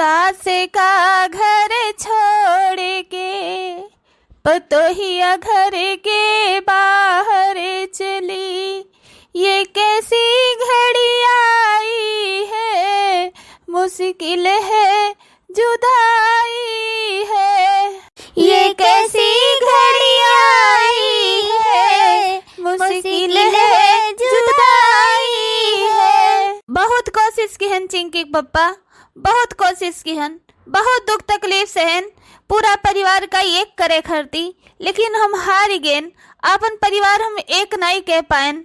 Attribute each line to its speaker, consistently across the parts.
Speaker 1: सास का घर छोड़ के पतोहिया घर के बाहर चली, ये कैसी घड़ी आई है, मुश्किल है जुदाई है। ये कैसी घड़ी आई है, मुश्किल है जुदाई है। बहुत कोशिश की हन चिंकी पप्पा, बहुत कोशिश की हन, बहुत दुख तकलीफ सहन, पूरा परिवार का एक करे खरती, लेकिन हम हार गेन। अपन परिवार हम एक नहीं कह पाएन।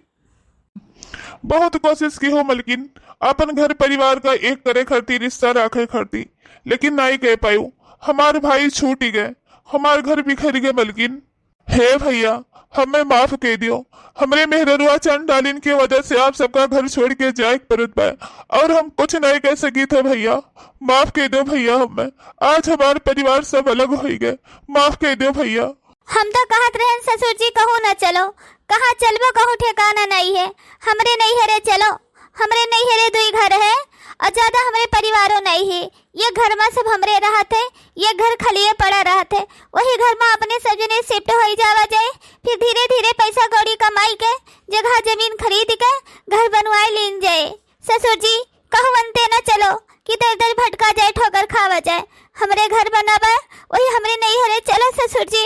Speaker 2: बहुत कोशिश की हो मलकिन, अपन घर परिवार का एक करे खरती, रिश्ता रखे खरती, लेकिन नहीं कह पायू। हमारे भाई छूट ही गए, हमारे घर बिखर गए मलकिन। हे भैया, हमें माफ कह दियो। हमरे मेहररुआ चंद डालिन की वजह से आप सबका घर छोड़ के जाए पड़त पाए, और हम कुछ नहीं कह सकी थे भैया। माफ कह दो भैया, हमें आज हमारे परिवार सब अलग हो गए, माफ कह दो भैया।
Speaker 3: हम तो कहत रहे ससुर जी, कहूँ न चलो, कहाँ चलबो कहूँ ठिकाना नहीं है। हमरे नहीं हरे चलो, हमरे नहीं हरे दुई घर है और ज्यादा हमरे परिवारों नहीं है। ये घर में सब हमरे रहत है, ये घर खलिए पड़ा रहत है, वही घर में अपने सब जने शिफ्ट हो जावा जाए, फिर धीरे धीरे पैसा कौड़ी कमाई के जगह जमीन खरीद के घर बनवाए लीन जाए। ससुर जी कहूँ बनते न चलो कि दर दर भटका जाए, ठोकर खावा जाए। हमरे घर बनावा वही हमरे नहीं हरे चलो ससुर जी।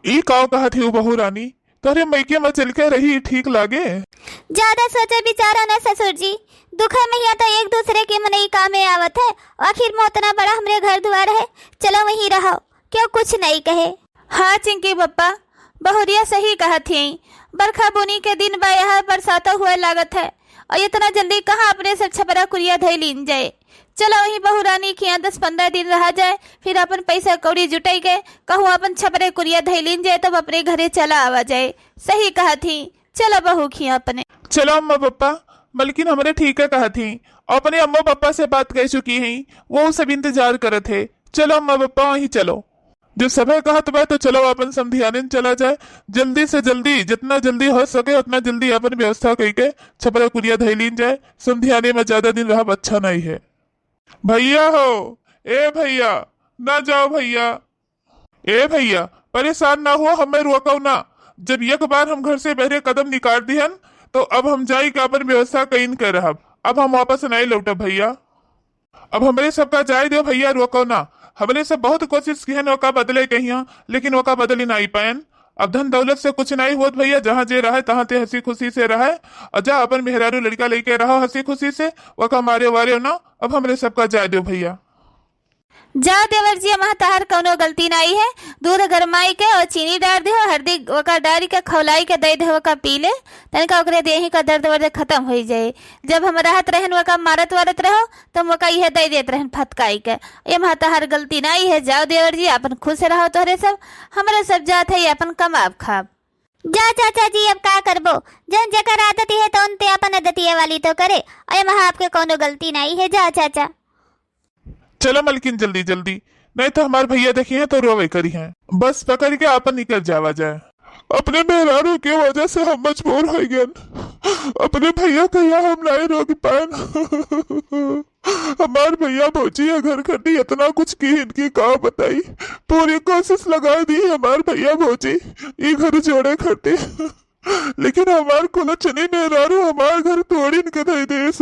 Speaker 2: ई काव कहा थी बहू रानी, तोरे मैके में चल के रही ठीक लागे।
Speaker 3: ज्यादा सोचे बिचारा न ससुर जी, दुख में या तो एक दूसरे के मन ही काम में आवत है। आखिर में उतना बड़ा हमरे घर द्वार है, चलो वहीं रहो, क्यों कुछ नहीं कहे।
Speaker 1: हाँ चिंकी पप्पा, बहुरिया सही कहा थी। बरखा बुनी के दिन बा यहाँ बरसाता हुआ लागत है, और इतना जल्दी कहाँ अपने से छपरा कुरिया धई लीन जाए। चलो वही बहुरानी के यहाँ 10-15 दिन रहा जाए, फिर अपन पैसा कौड़ी जुटाई के कहूँ अपन छपरे कुरिया धई लीन जाए, तब अपने घरे चला आवा जाए। सही कहा थी, चलो बहू खिया अपने।
Speaker 2: चलो अम्मा पप्पा, मलकिन हमरे ठीक है कहा थी, अपने अम्मा पापा से बात कह चुकी हैं, वो सब इंतजार करे थे। चलो अम्मा पापा वहीं चलो, जो समय कहा तो तो चलो अपन समधियाने चला जाए। जल्दी से जल्दी, जितना जल्दी हो सके उतना जल्दी अपन व्यवस्था करके छपरा कुरिया धई लीन जाए। समधियाने में ज्यादा दिन रहा अच्छा नहीं है। भैया हो, ए भैया ना जाओ भैया, ए भैया परेशान ना हो, हमें रोको ना। जब एक बार हम घर से बहरे कदम निकाल दिहन तो अब हम जाई का अपन व्यवस्था कहीं कर रहा, अब हम वापस नहीं लौटब भैया। अब हमरे सबका जाए दो भैया, रोको ना। हमने सब बहुत कोशिश की है नौका बदले कहिया, लेकिन नौका बदल ही नहीं पायन। अब धन दौलत से कुछ नहीं होत भैया, जहाँ जे रहे तहाँ ते हंसी खुशी से रहे, और जा अपन मेहरारू लड़का लेके रहो हंसी खुशी से, वका मारे वारे ना। अब हमरे सबका जाए दो भैया।
Speaker 1: जा देवर जी, वहाँ तहार कौनो गलती नहीं है। दूध गरमाई के और चीनी डाल दे, हल्दी वका डाली के खौलाई के दे दे, वका पी ले, तनिका ओकरे देही का दर्द वर्द खत्म हो जाए। जब हम रहत रहन वका मारत वारत रहो तो वका यह दे देत रहन फटकाई के। ये वहाँ तहार गलती नहीं है। जाओ देवर जी, अपन खुश रहो, तोहरे सब हमारे सब जात है अपन कमाब खाब।
Speaker 3: जा चाचा जी, अब का करबो, जन जकर आदत है तो उनते अपन आदतिये वाली तो करे, और वहाँ आपके कोनो गलती नहीं है। जा चाचा।
Speaker 2: चलो मलकिन जल्दी जल्दी, नहीं तो हमारे भैया देखिए तो रोवे करी हैं। बस पकड़ के अपन निकल जावा जाए। अपने मेहरारू की वजह से हम मजबूर हो गए, अपने भैया को यहाँ हम नहीं रोक पाए। हमारे भैया भौजी घर खड़ी इतना कुछ की, इनकी कहा बताई, पूरी कोशिश लगा दी हमारे भैया भौजी ये घर जोड़े खड़े, लेकिन हमारे कुलचनी मेहरारू हमारे घर तोड़ी इनके दे देश।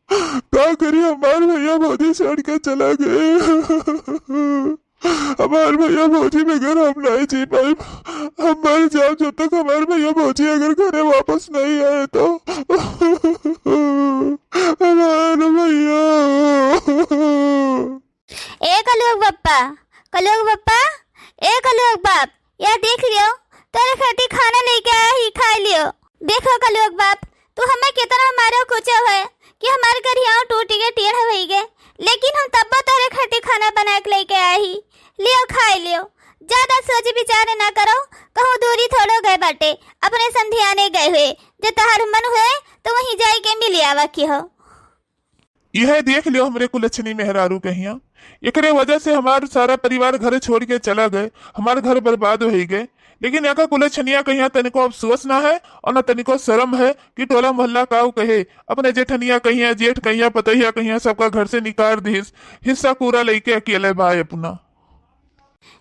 Speaker 2: क्या करिए, हमारे भैया भौजी छोड़ के चला गए। हमारे भैया भौजी बगैर हम नहीं जी पाए। हम मर जाओ जब तक हमारे भैया भौजी अगर घरे वापस नहीं आए तो। हमारे भैया।
Speaker 3: ए कलुग बप्पा, कलुग बप्पा, ए कलुग बाप, यार देख लियो, तेरे खाती खाना लेके आया ही, खा लियो। देखो कलुग बाप, तू हमें कितना मारो कुचो है कि हमारे घर यहाँ टूटी के टेढ़ हो गए, लेकिन हम तब तेरे खाती खाना बना के लेके आए ही, लियो खा लियो। ज्यादा सोच विचार ना करो, कहूँ दूरी थोड़ो गए बाटे, अपने संधियाने गए हुए, जो तहार मन हुए तो वहीं जाए के मिल आवा की हो।
Speaker 2: यह देख लियो हमरे कुलच्छनी मेहरारू कहिया, एकरे वजह से हमारा सारा परिवार घर छोड़ के चला गए, हमारे घर बर्बाद हो गए। लेकिन यहाँ का कुलछनिया कहीं तनिको अफसोस ना है और न तनिको शर्म है कि टोला मोहल्ला काऊ कहे अपने जेठनिया कहिया जेठ कहिया पतहिया कहिया सबका घर से निकाल दीस, हिस्सा पूरा लेके अकेले भाई अपना।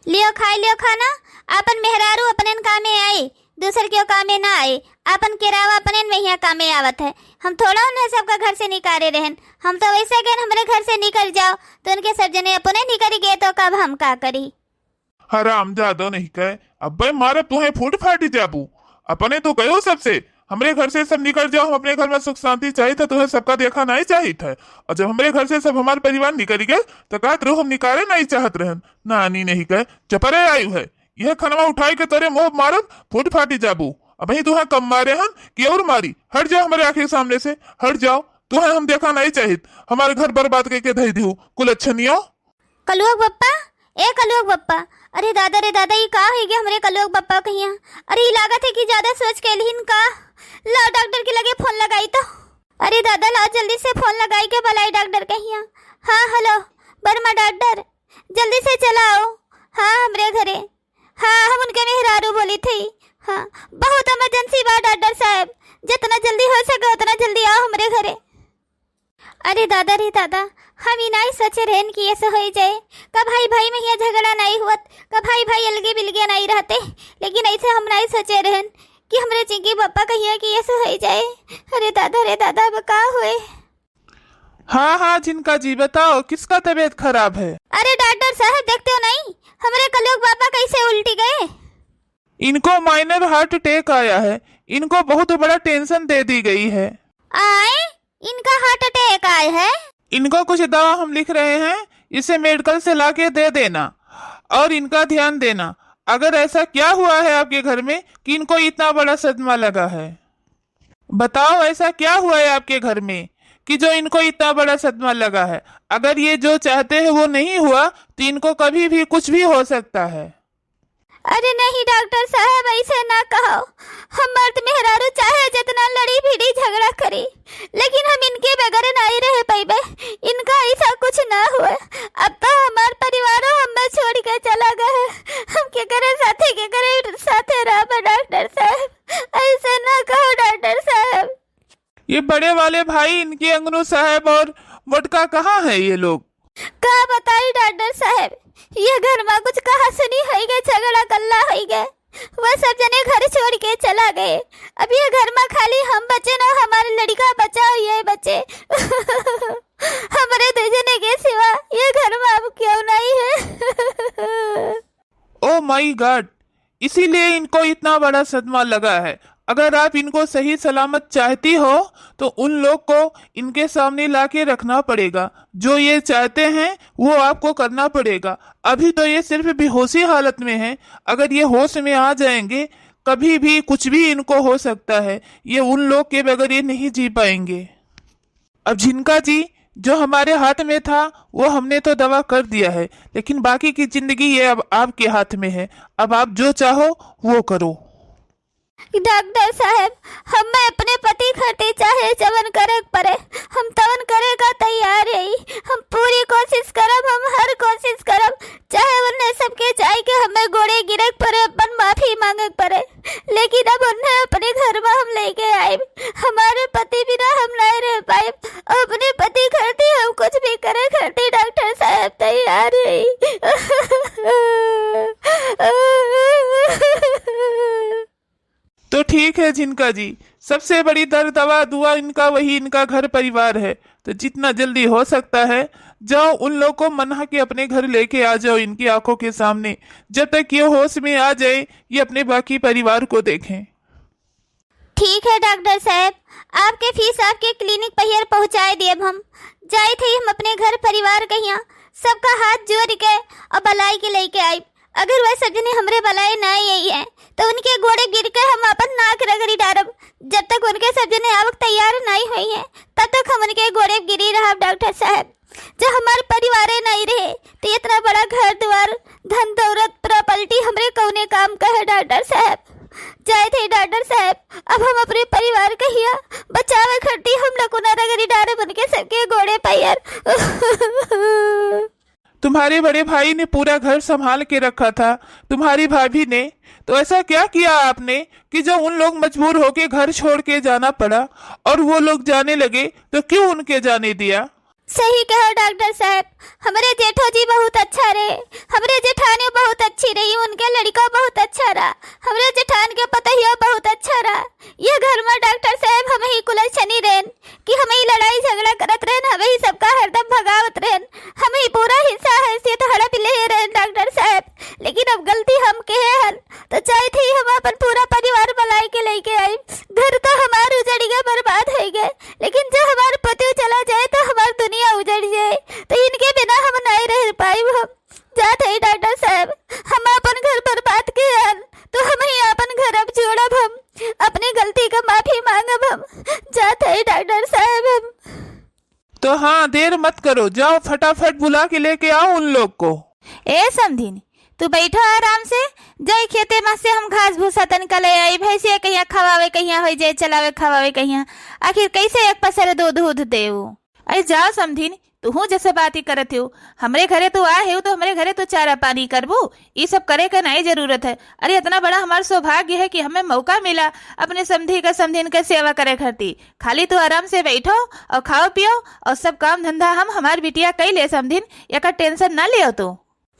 Speaker 3: लियो खाना, अपन मेहरारू अपने कामे आए, दूसर के कामे ना आए। अपन केरावा अपने में यहाँ कामे आवत है। हम थोड़ा उन्हें सबका घर से निकाले रहन। हम तो वैसे गए हमारे घर से निकल जाओ तो उनके सब जने अपने निकल गए तो कब हम का करी।
Speaker 2: हराम जादो नहीं कहे अब मारे तुम्हें फूट फाटी जाबू। अपने तो कहो सबसे हमरे घर से सब निकल जाओ, हम अपने घर में सुख शांति चाहिए था, तुम्हें सबका देखा नहीं चाहिए था। और जब हमारे घर से सब हमारे परिवार निकल गए तो कहत रहो हम निकाले नहीं चाहत रहन। नानी नहीं कहे चपरे आयु है, यह खनवा उठाई के तोरे मुंह मारब फूट फाटी जाबू। अब ही तुम्हें कम मारे हन कि और मारी, हट जाओ हमारे आंखें सामने से, हट जाओ। तुम्हें हम देखा नहीं चाहिए, हमारे घर बर्बाद करके धई दी कुल अच्छा नहीं हो।
Speaker 3: कलुआ बप्पा, ए कलुआ बप्पा, अरे दादा ये का है गया हमारे कलुआ बप्पा कहिया। अरे ये लागत है कि ज्यादा सोच के लिहिन का। ला डॉक्टर के लगे फोन लगाई तो। अरे दादा ला जल्दी से फोन लगाई के बुलाई डॉक्टर कहिया। हाँ हेलो बर्मा डॉक्टर, जल्दी से चलाओ। हाँ हमरे घरे, हाँ हम उनके मेहरारू बोली थी। हाँ बहुत इमरजेंसी बा डॉक्टर साहब, जितना जल्दी हो सके उतना जल्दी आओ हमारे घरे। अरे दादा रे दादा, हम ही नहीं सोचे रहन कि ऐसा हो जाए। कब भाई में यहाँ झगड़ा नहीं हुआ, कब भाई अलगे बिलगे नहीं रहते, लेकिन ऐसे हम नहीं सोचे रहन कि हमारे चिंकी पापा कहिए कि ऐसा हो जाए। अरे दादा रे दादा अब का हुए।
Speaker 2: हाँ जिनका जी बताओ किसका तबीयत खराब है।
Speaker 3: अरे डॉक्टर साहब देखते हो नहीं हमारे कलोग पापा कैसे उल्टी गए।
Speaker 2: इनको माइनर हार्ट अटैक आया है, इनको बहुत बड़ा टेंशन दे दी गई है।
Speaker 3: आए इनका हार्ट अटैक आया है।
Speaker 2: इनको कुछ दवा हम लिख रहे हैं, इसे मेडिकल से लाके दे देना और इनका ध्यान देना। अगर ऐसा क्या हुआ है आपके घर में कि इनको इतना बड़ा सदमा लगा है, बताओ ऐसा क्या हुआ है आपके घर में कि जो इनको इतना बड़ा सदमा लगा है। अगर ये जो चाहते हैं वो नहीं हुआ तो इनको कभी भी कुछ भी हो सकता है।
Speaker 3: अरे नहीं डॉक्टर साहब ऐसे ना कहो, हम मर्द मेहरारू चाहे जितना लड़ी भिड़ी झगड़ा करी, लेकिन हम इनके बगैर नहीं रह पाइबे। इनका ऐसा कुछ ना हुआ। अब तो हमार परिवारों हमें छोड़ के चला गया, हम के करे साथे रह डॉक्टर साहब, ऐसे ना कहो डॉक्टर साहब।
Speaker 2: ये बड़े वाले भाई इनके अंगनू साहब और मोटका कहाँ है ये लोग।
Speaker 3: का बताई डॉक्टर साहब, ये घर में कुछ कहा सुनी है गए, झगड़ा कल्ला है गए, वह सब जने घर छोड़ के चला गए। अब ये घर में खाली हम बचे ना हमारे लड़का बचा और ये बचे हमारे दूसरे के सिवा ये घर में अब क्यों नहीं है।
Speaker 2: ओ माय गॉड, इसीलिए इनको इतना बड़ा सदमा लगा है। अगर आप इनको सही सलामत चाहती हो तो उन लोग को इनके सामने लाके रखना पड़ेगा। जो ये चाहते हैं वो आपको करना पड़ेगा। अभी तो ये सिर्फ बेहोशी हालत में है, अगर ये होश में आ जाएंगे कभी भी कुछ भी इनको हो सकता है। ये उन लोग के बगैर ये नहीं जी पाएंगे। अब जिनका जी जो हमारे हाथ में था वो हमने तो दवा कर दिया है, लेकिन बाकी की जिंदगी ये अब आपके हाथ में है। अब आप जो चाहो वो करो।
Speaker 3: डॉक्टर साहब हम अपने पति खातिर चाहे जवन करे पड़े हम तवन करे का तैयार है। हम पूरी कोशिश करब, हम हर कोशिश करब, चाहे उन्हें सबके चाहे के हमें गोड़े गिरे पड़े, अपन माफी मांगे पड़े, लेकिन अब उन्हें अपने घर में हम लेके आए। हमारे पति बिना हम नहीं रह पाए, अपने पति खातिर हम कुछ भी करे खातिर डॉक्टर साहब तैयार है।
Speaker 2: तो ठीक है जिनका जी, सबसे बड़ी दर्द दवा दुआ इनका वही इनका घर परिवार है। तो जितना जल्दी हो सकता है जाओ उन लोग को मना के अपने घर लेके आ जाओ इनकी आंखों के सामने। जब तक ये होश में आ जाए ये अपने बाकी परिवार को देखें।
Speaker 3: ठीक है डॉक्टर साहब, आपके फीस आपके क्लिनिक पर पहुंचाए दिए। हम जाए थे हम अपने घर परिवार के यहाँ सबका हाथ जोड़ के और बलाई के लेके आए। अगर वह सब जने हमरे बलाई नहीं यही है तो उनके घोड़े गिर के हम अपन नाक रगड़ी डारब। जब तक उनके सब जने आवक तैयार नहीं हुई है तब तक हम उनके घोड़े गिरी रहा। डॉक्टर साहब जब हमारे परिवार नहीं रहे तो इतना बड़ा घर द्वार धन दौलत प्रॉपर्टी हमरे कौने काम का है। डॉक्टर साहब जाए थे डॉक्टर साहब, अब हम अपने परिवार का ही बचावे खड़ी हम लोग रगड़ी डारे बन के सबके घोड़े पैर।
Speaker 2: तुम्हारे बड़े भाई ने पूरा घर संभाल के रखा था, तुम्हारी भाभी ने। तो ऐसा क्या किया आपने कि जो उन लोग मजबूर होके घर छोड़ के जाना पड़ा, और वो लोग जाने लगे तो क्यों उनके जाने दिया?
Speaker 3: सही कहो डॉक्टर साहब, हमारे जेठो जी बहुत अच्छा रहे, हमारे जेठानी बहुत अच्छी रही, उनके लड़का बहुत अच्छा रहा, हमारे जेठान के पतहिया बहुत अच्छा रहा। यह घर में डॉक्टर साहब हम ही कुलछनी रहेन कि हम ही लड़ाई झगड़ा करत रहेन, हम ही सबका हरदम भगावत रहेन, हम ही पूरा हिस्सा हैसियत हड़प ले रहेन डॉक्टर साहब। लेकिन अब गलती हम के हन, तो चाहे थी हम अपन पूरा परिवार बुलाई के लेके आई। घर तो हमारे उजड़ गए, बर्बाद हो गए, लेकिन जो हमारे पति चला जाए तो हमारी दुनिया उजड़ जाए, तो इनके बिना हम नहीं रह पाए। हम जाते ही डॉक्टर साहब, हम अपन घर बर्बाद किए हन, तो हम ही अपन घर अब जोड़ब, हम अपनी गलती का माफी मांगब। हम जाते ही डॉक्टर साहब। हम
Speaker 2: तो हाँ, देर मत करो, जाओ फटाफट बुला के लेके आओ उन लोग को।
Speaker 1: ए समधिन, तू बैठो आराम से, जाई खेते में से हम घास भूसा तनिका ले आई, भैंसिया कहिया खवावे कहिया हो जाए, चलावे खवावे कहिया, आखिर कैसे एक पसर दूध दूध देऊ। अरे जाओ समधिन, तू हूँ जैसे बात ही करत हो, हमरे घरे तू आए हो तो हमरे घरे तो चारा पानी करबू, ये सब करे का नहीं जरूरत है। अरे इतना बड़ा हमारा सौभाग्य है कि हमें मौका मिला अपने समधी का समधिन का सेवा करे खातिर। खाली तू आराम से बैठो और खाओ पियो, और सब काम धंधा हम हमारी बिटिया कई ले समधिन, या टेंशन ना लियो तू।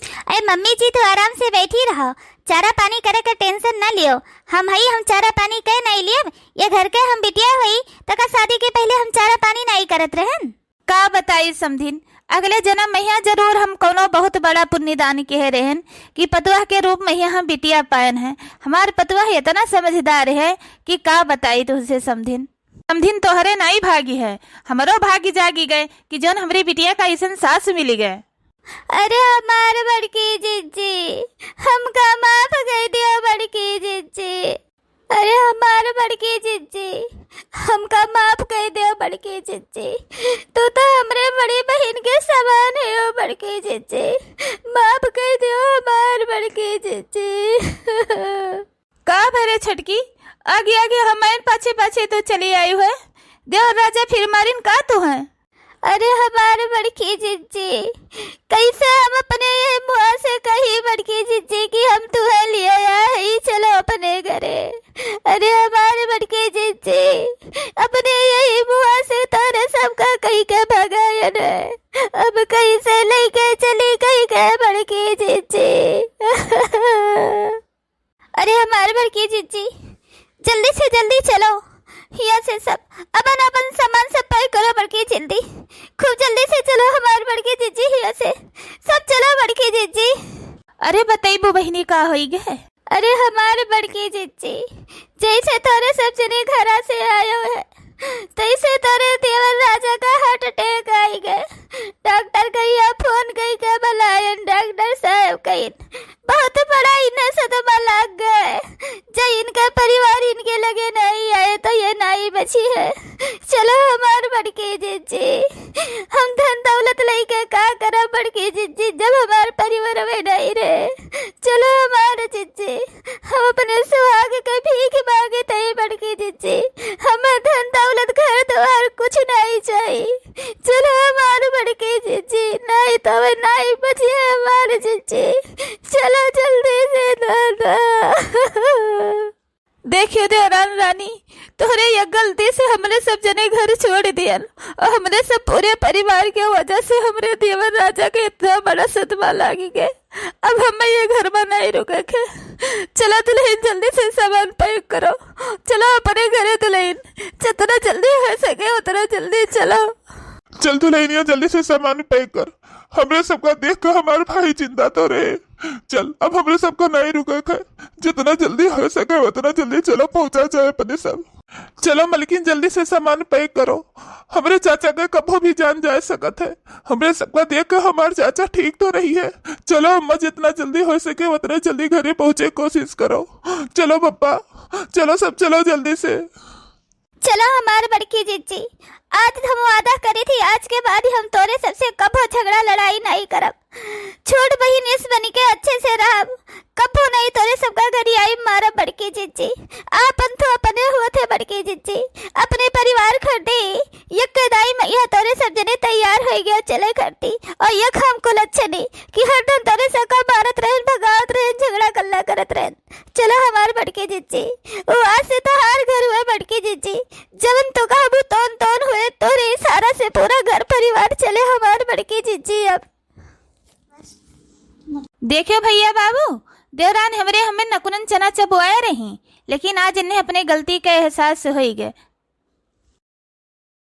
Speaker 3: अरे मम्मी जी, तो आराम से बैठी रहो, चारा पानी करे का टेंशन ना लियो। हम चारा पानी कह नहीं लियो, ये घर के हम बिटिया हुई तक शादी के पहले हम चारा पानी नहीं करत रहन।
Speaker 1: का बताई समधिन, अगले जन्म में जरूर हम कोनो बहुत बड़ा पुण्यदान कह रहन कि पतुआ के रूप में हम बिटिया पायन है। हमार पतुआ इतना समझदार है कि का बताई तुझसे समधिन। समधिन तोहरे नहीं भागी है, हमारो भागी जागी गए कि जौन हमारी बिटिया का ऐसा सास मिली गए।
Speaker 3: अरे हमारे बड़की जीजी, हमका माफ कर दियो बड़की जीजी। अरे हमारे बड़की जीजी, हमका माफ कर दियो बड़की जीजी। तू तो हमरे बड़ी बहन के समान है ओ बड़की जीजी, माफ कर दियो हमारे बड़की जीजी।
Speaker 1: का भरे छटकी, आगे आगे हमारे पाछे पाछे तो चली आई है, देव राजा फिर मारिन का तू है।
Speaker 3: अरे हमारे बड़की जीजी, कैसे हम अपने ये मुँह से कही बड़की जीजी कि हम तुम्हें लिए आए ही, चलो अपने घरे। अरे हमारे बड़की जीजी, अपने यही मुँह से तोरे सबका कहीं के भगायन है, अब कैसे लेके चली कहीं के बड़की जीजी। अरे हमारे बड़की जीजी, जल्दी से जल्दी चलो, यहाँ से सब अपन अपन सामान सब पैक करो बड़की जल्दी, खूब जल्दी से चलो हमारे बड़की जीजी, यहाँ से सब चलो बड़की जीजी।
Speaker 1: अरे बताइबो बहनी का होई गए।
Speaker 3: अरे हमारे बड़की जीजी, जैसे तोरे सब जने घरा से आयो है, तैसे तोरे देवर राजा का हार्ट अटैक आई गए। डॉक्टर कहिया फोन कही के बुलायन, डॉक्टर साहब कही बहुत बड़ा इन्हें सदमा लग गए, जो इनका परिवार इनके लगे नहीं आए तो ये नहीं बची है। चलो हमारे बड़की जीजी, हम धन दौलत लेके का करा बड़की जीजी, जब हमारे परिवार में नहीं रहे। चलो हमारे जीजी, हम अपने सुहाग के भीख मांगे थे बड़की जीजी, हमें धन दौलत घर द्वार कुछ नहीं चाहिए। चलो हमारे बड़की जीजी, नहीं तो वे नहीं बची है हमारे जीजी, चलो जल्दी से दादा।
Speaker 1: देखियो देवरान रानी, तोहरे ये गलती से हमरे सब जने घर छोड़ दिया, और हमरे सब पूरे परिवार के वजह से हमरे देवर राजा के इतना बड़ा सदमा लागी गए। अब हमें ये घर में नहीं रुके के। चलो दुल्हन, जल्दी से सामान पैक करो, चलो अपने घरे दुल्हन, जितना जल्दी हो सके उतना जल्दी चलो।
Speaker 2: चल दुल्हनिया, जल्दी से सामान पैक कर, हमरे सबका देख कर हमारे भाई चिंता तो रहे। चल अब हमरे सबका नहीं रुका है, जितना जल्दी हो सके उतना जल्दी चलो, पहुंचा जाए अपने सब। चलो मलकिन, जल्दी से सामान पैक करो, हमरे चाचा का कभी भी जान जा सकत है। हमरे सबका देख कर हमारे चाचा ठीक तो नहीं है। चलो अम्मा, जितना जल्दी हो सके उतना जल्दी घरे पहुंचे कोशिश करो। चलो पप्पा, चलो सब चलो जल्दी से।
Speaker 3: चलो हमारे बड़की जीजी, आज हम वादा करी थी, आज के बाद हम तोरे सबसे कभो झगड़ा लड़ाई नहीं करब। छोट बहन इस बनी के अच्छे से रहब, कबो नहीं तोरे सबका घरी आई मारा बड़की जीजी। आपन तो अपने हुए थे बड़की जीजी, अपने परिवार खड़े यक दाई मैया तोरे सब जने तैयार हो गया चले करती। और यक हमको लक्षण कि हरदम तोरे सबका मारत रहन, भगावत रहन, झगड़ा कल्ला करत रहन। चलो हमार बड़की जीजी, वो आज से तो हार घर हुए बड़की जीजी। जवन तो कहबू तोन तोन हुए तोरे सारा से पूरा घर परिवार चले हमार बड़की जीजी। अब
Speaker 1: देखियो भैया बाबू, देवरान हमरे हमें नकुनन चना चबुआए रही, लेकिन आज इन्हें अपने गलती का एहसास हो गए।